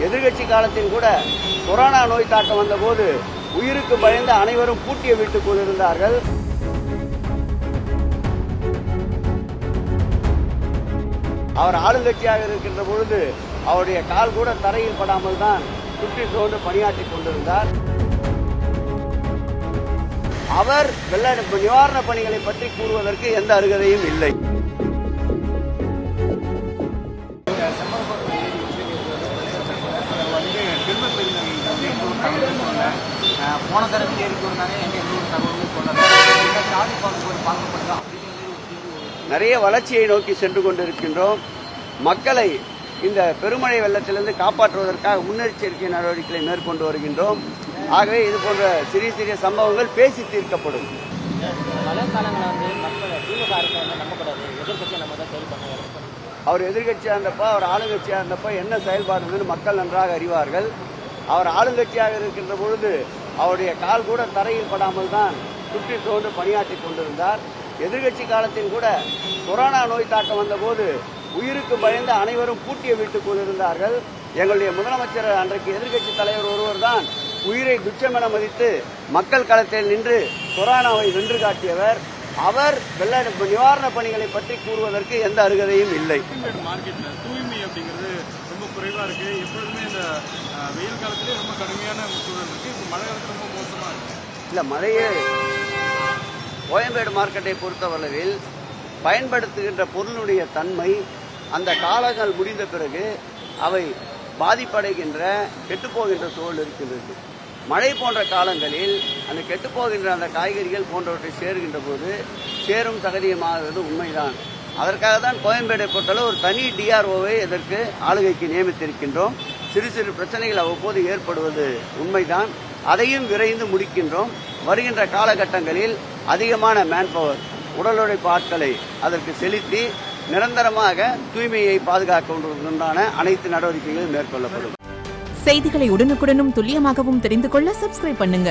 எதிர்கட்சி காலத்தில் கூட கொரோனா நோய் தாக்கம் வந்தபோது உயிருக்கு பயந்து அனைவரும் பூட்டிய வீட்டுக்குள் இருந்தார்கள். அவர் ஆளுங்கட்சியாக இருக்கின்ற பொழுது அவருடைய கால் கூட தரையில் படாமல் தான் சுற்றி சோர்ந்து பணியாற்றி கொண்டிருந்தார். அவர் வெள்ள நிவாரண பணிகளை பற்றி கூறுவதற்கு எந்த அருகதையும் இல்லை. போன தரத்தில் ஏறி வந்தாங்க, எங்க எந்த ஒரு தகவலும் சொன்னாங்க. நிறைய வளர்ச்சியை நோக்கி சென்று கொண்டிருக்கின்றோம். மக்களை இந்த பெருமழை வெள்ளத்திலிருந்து காப்பாற்றுவதற்காக முன்னெச்சரிக்கை நடவடிக்கைகளை மேற்கொண்டு வருகின்றோம். ஆகவே இது போன்ற சிறிய சிறிய சம்பவங்கள் பேசி தீர்க்கப்படும். அவர் எதிர்கட்சியாக இருந்தப்ப, அவர் ஆளுங்கட்சியாக இருந்தப்ப என்ன செயல்பாடு மக்கள் நன்றாக அறிவார்கள். அவர் ஆளுங்கட்சியாக இருக்கின்ற பொழுது அவருடைய கால் கூட தரையில் படாமல் தான் சுற்றி சோர்ந்து பணியாற்றி கொண்டிருந்தார். எதிர்கட்சி காலத்தில் கூட கொரோனா நோய் தாக்கம் வந்தபோது உயிருக்கு பயந்து அனைவரும் பூட்டிய வீட்டுக்குள் இருந்தார்கள். எங்களுடைய முதலமைச்சர் அன்றைக்கு எதிர்கட்சி தலைவர் ஒருவர் தான் உயிரை துச்சம் என மதித்து மக்கள் களத்தில் நின்று கொரோனாவை வென்று காட்டியவர். அவர் வெள்ள நிவாரண பணிகளை பற்றி கூறுவதற்கு எந்த அருகதையும் இல்லை. தூய்மை அப்படிங்கிறது ரொம்ப குறைவா இருக்கு. எப்பொழுதுமே இந்த வெயில் காலத்திலே ரொம்ப கடுமையான சூழல் இருக்கு. இப்போ மழை காலத்துல ரொம்ப மோசமா இருக்கு. இல்ல, மழையே கோயம்பேடு மார்க்கெட்டை பொறுத்தவரையில் பயன்படுத்துகின்ற பொருளுடைய தன்மை அந்த காலங்கள் முடிந்த பிறகு அவை பாதிப்படைகின்ற கெட்டுப்போகின்ற சூழல் இருக்கின்றது. மழை போன்ற காலங்களில் அந்த கெட்டுப்போகின்ற அந்த காய்கறிகள் போன்றவற்றை சேருகின்ற போது சேரும் சகதியமாகிறது உண்மைதான். அதற்காக தான் கோயம்பேடை பொறுத்தளவு ஒரு தனி டிஆர்ஓவை இதற்கு ஆளுகைக்கு நியமித்திருக்கின்றோம். சிறு சிறு பிரச்சனைகள் அவ்வப்போது ஏற்படுவது உண்மைதான். அதையும் விரைந்து முடிக்கின்றோம். வருகின்ற காலகட்டங்களில் அதிகமான மேன்பவர் உடல் உழைப்பு ஆட்களை அதற்கு செலுத்தி நிரந்தரமாக தூய்மையை பாதுகாக்க அனைத்து நடவடிக்கைகளும் மேற்கொள்ளப்படும். செய்திகளை உடனுக்குடனும் துல்லியமாகவும் தெரிந்து கொள்ள சப்ஸ்கிரைப் பண்ணுங்க.